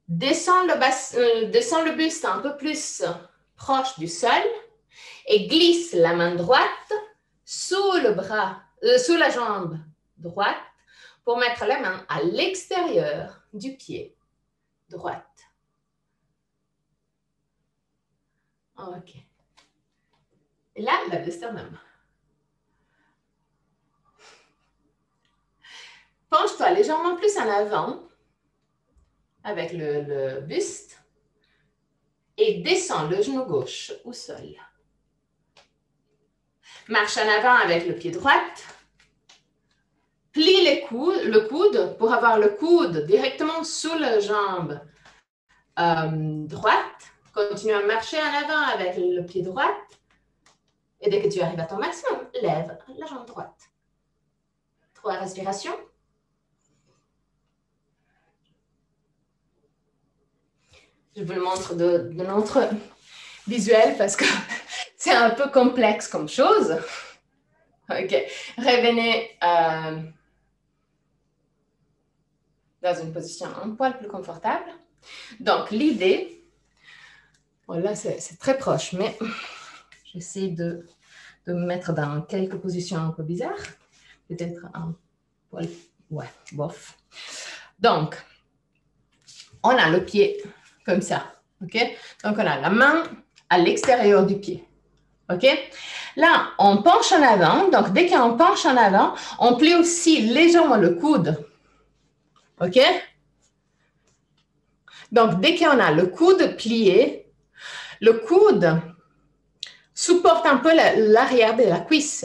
Descends le buste un peu plus proche du sol et glisse la main droite sous la jambe droite pour mettre la main à l'extérieur du pied droite. Ok. Et là, lève le sternum. Penche-toi légèrement plus en avant avec le buste et descends le genou gauche au sol. Marche en avant avec le pied droit. Plie le coude pour avoir le coude directement sous la jambe droite. Continue à marcher en avant avec le pied droit. Et dès que tu arrives à ton maximum, lève la jambe droite. 3 respirations. Je vous le montre de notre visuel parce que c'est un peu complexe comme chose. Ok. Revenez dans une position un poil plus confortable. Donc, l'idée, voilà, c'est très proche, mais j'essaie de me mettre dans quelques positions un peu bizarres. Peut-être un poil, ouais, bof. Donc, on a le pied comme ça. OK? Donc, on a la main à l'extérieur du pied. OK? Là, on penche en avant. Donc, dès qu'on penche en avant, on plie aussi légèrement le coude. OK? Donc, dès qu'on a le coude plié, le coude supporte un peu l'arrière de la cuisse.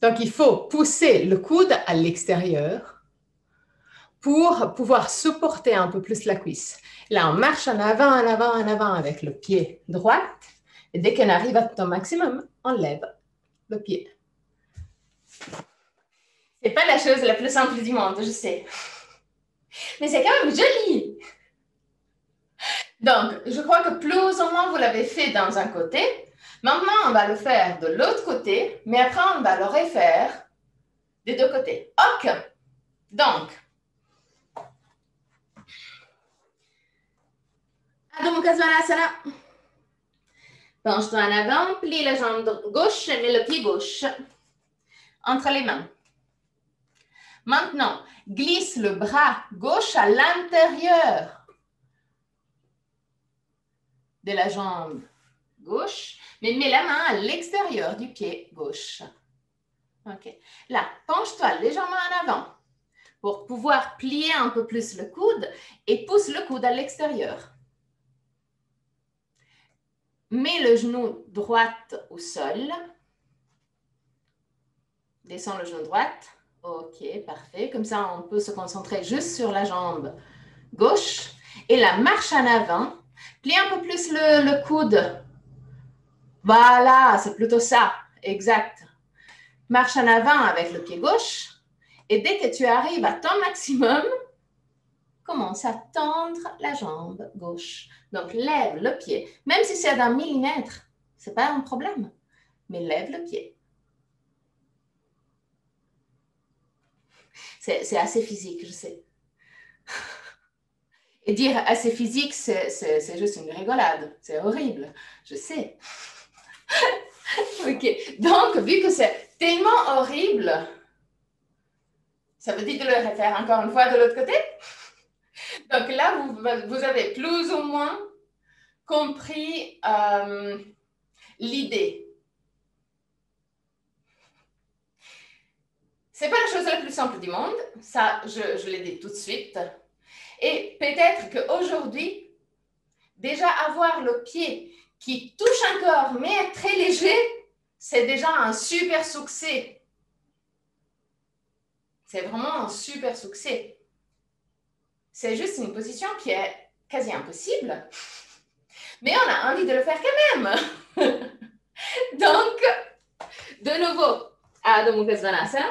Donc, il faut pousser le coude à l'extérieur pour pouvoir supporter un peu plus la cuisse. Là, on marche en avant, en avant, en avant avec le pied droit. Et dès qu'on arrive à ton maximum, on lève le pied. C'est pas la chose la plus simple du monde, je sais. Mais c'est quand même joli. Donc, je crois que plus ou moins vous l'avez fait dans un côté. Maintenant, on va le faire de l'autre côté, mais après, on va le refaire des deux côtés. OK. Donc, Adho Mukha Svanasana. Penche-toi en avant, plie la jambe gauche et mets le pied gauche entre les mains. Maintenant, glisse le bras gauche à l'intérieur de la jambe gauche, mais mets la main à l'extérieur du pied gauche. OK. Là, penche-toi légèrement en avant pour pouvoir plier un peu plus le coude et pousse le coude à l'extérieur. Mets le genou droit au sol. Descends le genou droit. OK, parfait. Comme ça, on peut se concentrer juste sur la jambe gauche. Et la marche en avant. Plie un peu plus le coude. Voilà, c'est plutôt ça. Exact. Marche en avant avec le pied gauche. Et dès que tu arrives à ton maximum, commence à tendre la jambe gauche. Donc, lève le pied. Même si c'est d'un millimètre, ce n'est pas un problème. Mais lève le pied. C'est assez physique, je sais. Et dire assez physique, c'est juste une rigolade. C'est horrible, je sais. OK. Donc, vu que c'est tellement horrible, ça veut dire de le refaire encore une fois de l'autre côté. Donc là, vous avez plus ou moins compris l'idée. Ce n'est pas la chose la plus simple du monde, ça je l'ai dit tout de suite. Et peut-être qu'aujourd'hui, déjà avoir le pied qui touche encore mais est très léger, c'est déjà un super succès. C'est vraiment un super succès. C'est juste une position qui est quasi impossible, mais on a envie de le faire quand même. Donc, de nouveau, Adho Mukha Svanasana.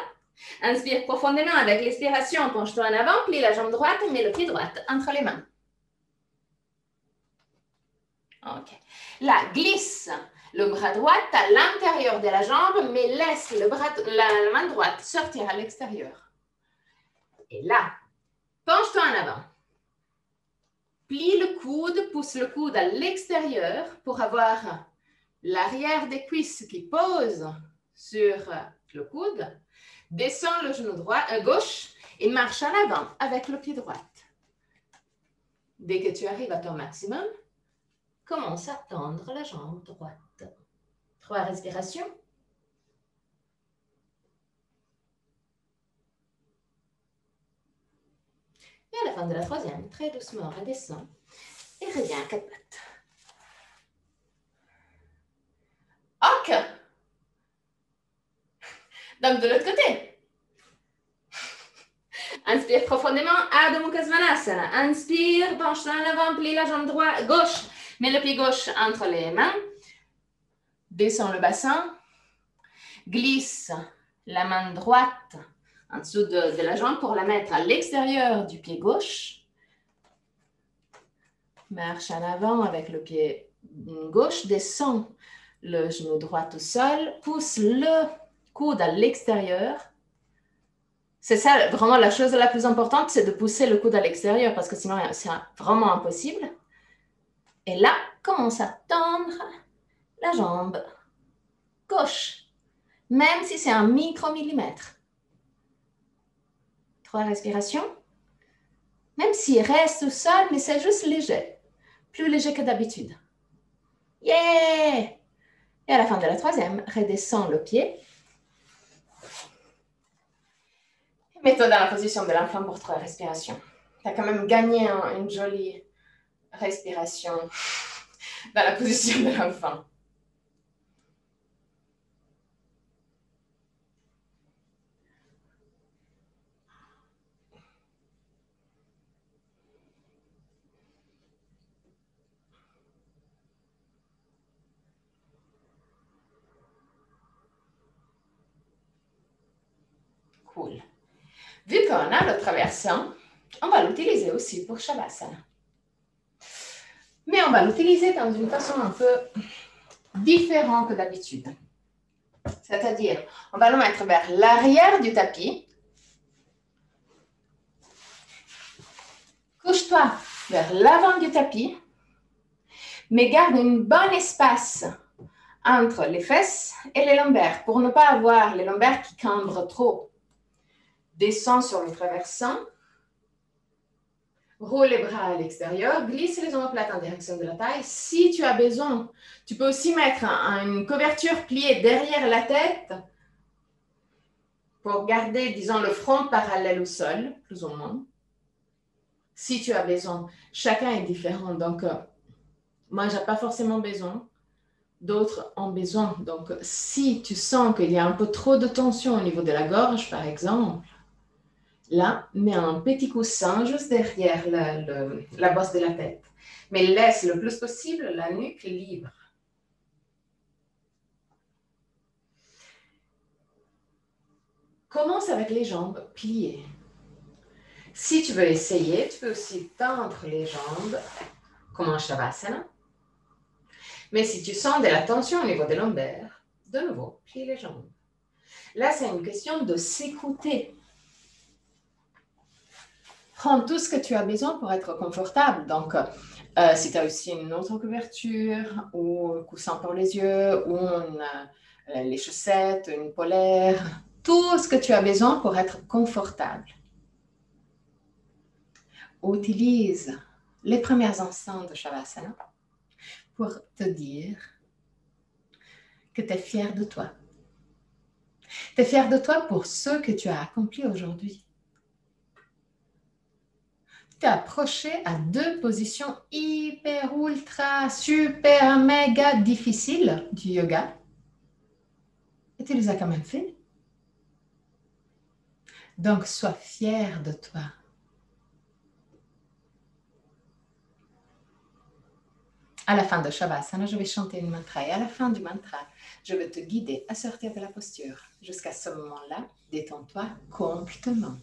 Inspire profondément avec l'expiration, penche-toi en avant, plie la jambe droite et mets le pied droit entre les mains. OK. Là, glisse le bras droit à l'intérieur de la jambe, mais laisse la main droite sortir à l'extérieur. Et là, penche-toi en avant. Plie le coude, pousse le coude à l'extérieur pour avoir l'arrière des cuisses qui pose sur le coude. Descends le genou gauche et marche en avant avec le pied droit. Dès que tu arrives à ton maximum, commence à tendre la jambe droite. 3 respirations. Et à la fin de la 3e, très doucement, redescends et reviens à 4 pattes. OK. Donc, de l'autre côté. Inspire profondément, Adho Mukha Svanasana. Inspire, penche-toi en avant, plie la jambe droite, gauche. Mets le pied gauche entre les mains. Descends le bassin. Glisse la main droite en dessous de la jambe pour la mettre à l'extérieur du pied gauche. Marche en avant avec le pied gauche. Descends le genou droit au sol. Pousse le coude à l'extérieur. C'est ça, vraiment, la chose la plus importante, c'est de pousser le coude à l'extérieur parce que sinon, c'est vraiment impossible. Et là, commence à tendre la jambe gauche, même si c'est un micromillimètre. 3 respirations. Même s'il reste au sol, mais c'est juste léger. Plus léger que d'habitude. Yeah! Et à la fin de la troisième, redescends le pied. Mets-toi dans la position de l'enfant pour 3 respirations. Tu as quand même gagné une jolie respiration dans la position de l'enfant. Cool. Vu qu'on a le traversant, on va l'utiliser aussi pour Shavasana. Mais on va l'utiliser dans une façon un peu différente que d'habitude. C'est-à-dire, on va le mettre vers l'arrière du tapis. Couche-toi vers l'avant du tapis, mais garde un bon espace entre les fesses et les lombaires pour ne pas avoir les lombaires qui cambrent trop. Descends sur le traversant. Roule les bras à l'extérieur, glisse les omoplates en direction de la taille. Si tu as besoin, tu peux aussi mettre une couverture pliée derrière la tête pour garder, disons, le front parallèle au sol, plus ou moins. Si tu as besoin, chacun est différent. Donc, moi, je n'ai pas forcément besoin. D'autres ont besoin. Donc, si tu sens qu'il y a un peu trop de tension au niveau de la gorge, par exemple, là, mets un petit coussin juste derrière la bosse de la tête. Mais laisse le plus possible la nuque libre. Commence avec les jambes pliées. Si tu veux essayer, tu peux aussi tendre les jambes comme un Shavasana. Mais si tu sens de la tension au niveau des lombaires, de nouveau, plie les jambes. Là, c'est une question de s'écouter. Prends tout ce que tu as besoin pour être confortable. Donc, si tu as aussi une autre couverture ou un coussin pour les yeux ou les chaussettes, une polaire, tout ce que tu as besoin pour être confortable. Utilise les premiers instants de Shavasana pour te dire que tu es fier de toi. Tu es fier de toi pour ce que tu as accompli aujourd'hui. Tu t'es approché à 2 positions hyper, ultra, super, méga difficiles du yoga. Et tu les as quand même fait. Donc, sois fier de toi. À la fin de Shavasana, je vais chanter une mantra. Et à la fin du mantra, je vais te guider à sortir de la posture. Jusqu'à ce moment-là, détends-toi complètement.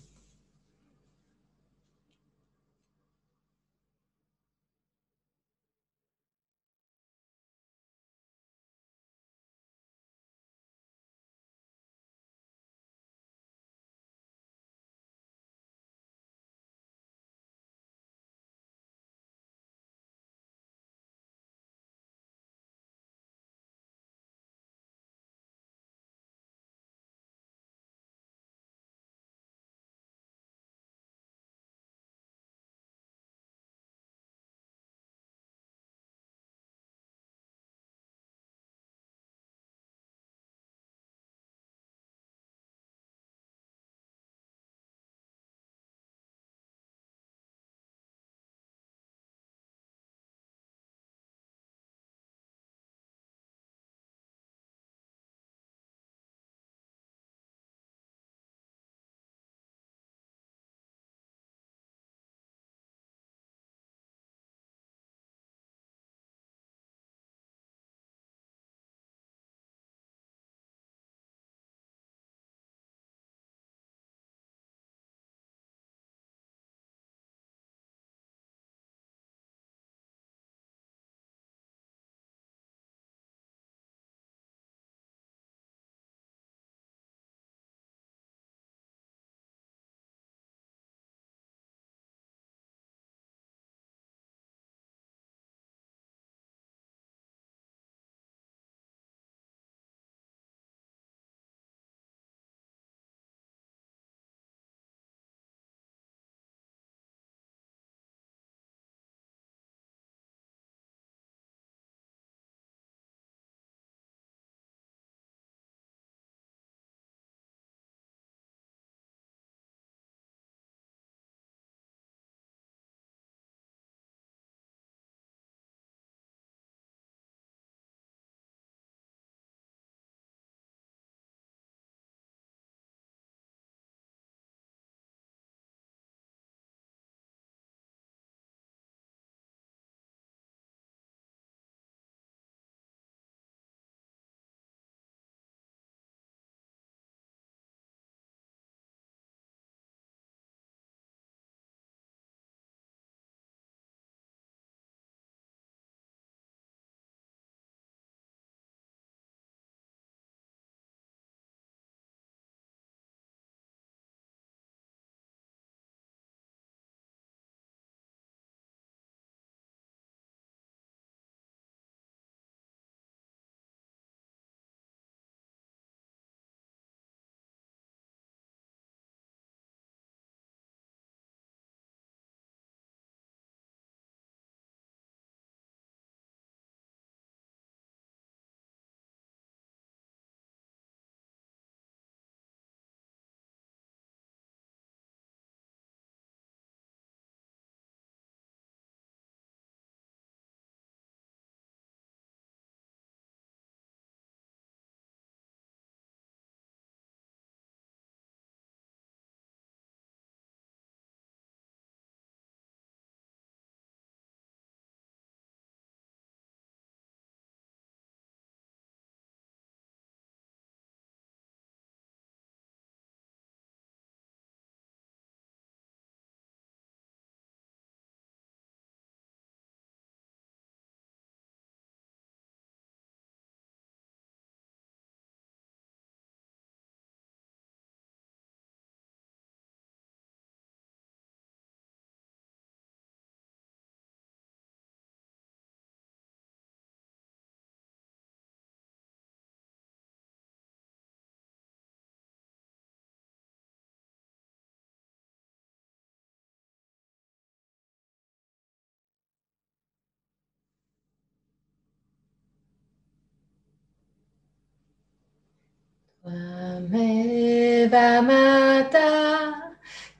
Tvameva Mata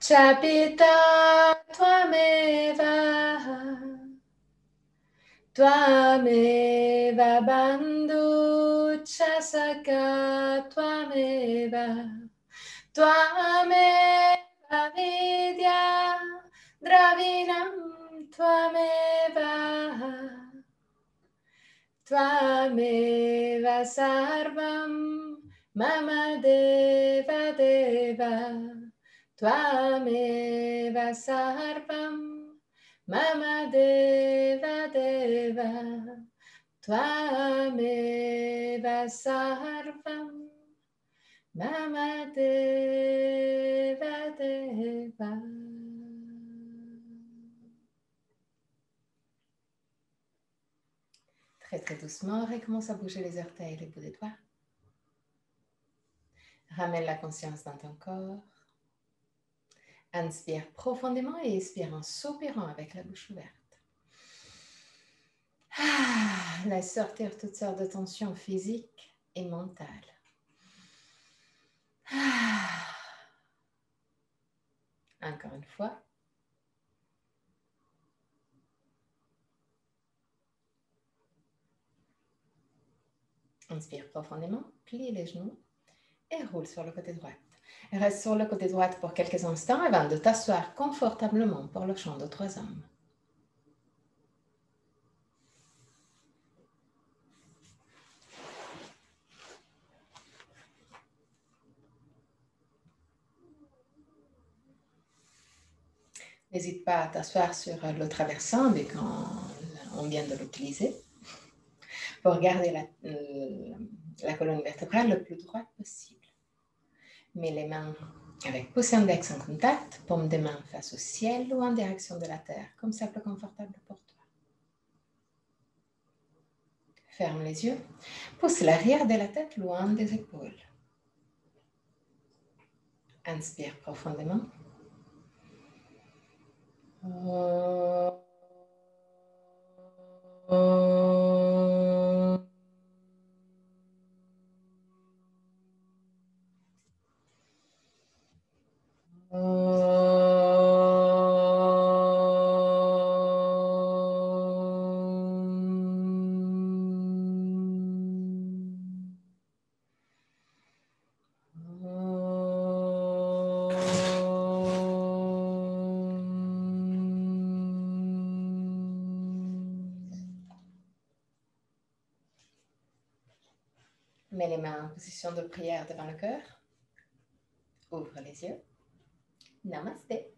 Chapita Tvameva Tvameva Bandhu Chasaka Tvameva Tvameva Vidya Dravinam Tvameva Tvameva Sarvam Mama Deva Deva Tvameva Sarvam Mama Deva Deva Tvameva Sarvam Mama Deva Deva. Très très doucement, recommence à bouger les orteils et les bouts des doigts. Ramène la conscience dans ton corps. Inspire profondément et expire en soupirant avec la bouche ouverte. Laisse sortir toutes sortes de tensions physiques et mentales. Encore une fois. Inspire profondément, plie les genoux et roule sur le côté droit. Reste sur le côté droit pour quelques instants avant de t'asseoir confortablement pour le chant de 3 hommes. N'hésite pas à t'asseoir sur le traversant dès qu'on vient de l'utiliser pour garder la colonne vertébrale le plus droite possible. Mets les mains avec pouce index en contact, paume des mains face au ciel ou en direction de la terre, comme ça plus confortable pour toi. Ferme les yeux, pousse l'arrière de la tête loin des épaules. Inspire profondément. Mets les mains en position de prière devant le cœur. Ouvre les yeux. Namasté.